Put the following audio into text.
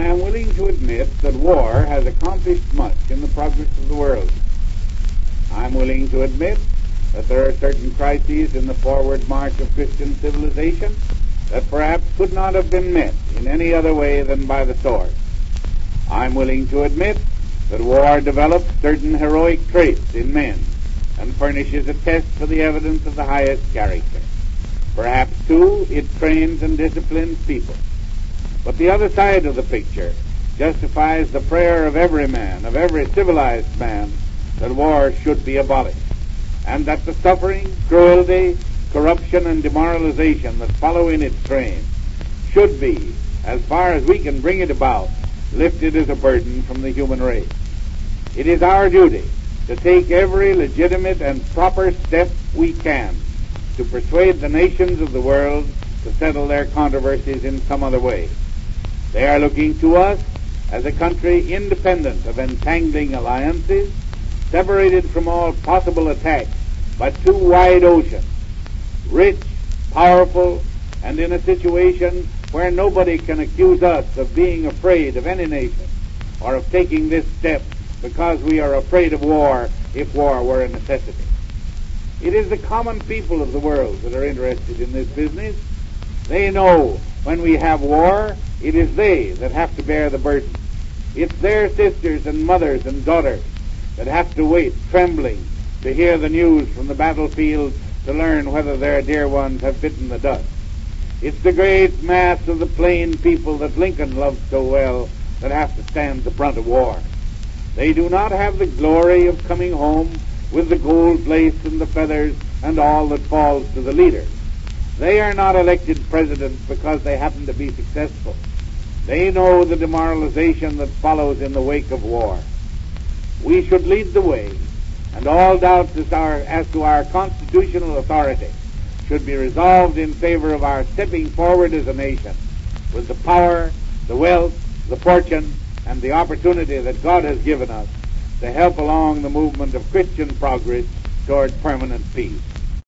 I am willing to admit that war has accomplished much in the progress of the world. I am willing to admit that there are certain crises in the forward march of Christian civilization that perhaps could not have been met in any other way than by the sword. I am willing to admit that war develops certain heroic traits in men and furnishes a test for the evidence of the highest character. Perhaps, too, it trains and disciplines people. But the other side of the picture justifies the prayer of every man, of every civilized man, that war should be abolished, and that the suffering, cruelty, corruption, and demoralization that follow in its train should be, as far as we can bring it about, lifted as a burden from the human race. It is our duty to take every legitimate and proper step we can to persuade the nations of the world to settle their controversies in some other way. They are looking to us as a country independent of entangling alliances, separated from all possible attacks by two wide oceans, rich, powerful, and in a situation where nobody can accuse us of being afraid of any nation or of taking this step because we are afraid of war if war were a necessity. It is the common people of the world that are interested in this business. They know when we have war, it is they that have to bear the burden. It's their sisters and mothers and daughters that have to wait, trembling, to hear the news from the battlefield to learn whether their dear ones have bitten the dust. It's the great mass of the plain people that Lincoln loved so well that have to stand the brunt of war. They do not have the glory of coming home with the gold lace and the feathers and all that falls to the leader. They are not elected presidents because they happen to be successful. They know the demoralization that follows in the wake of war. We should lead the way, and all doubts as to our constitutional authority should be resolved in favor of our stepping forward as a nation with the power, the wealth, the fortune, and the opportunity that God has given us to help along the movement of Christian progress toward permanent peace.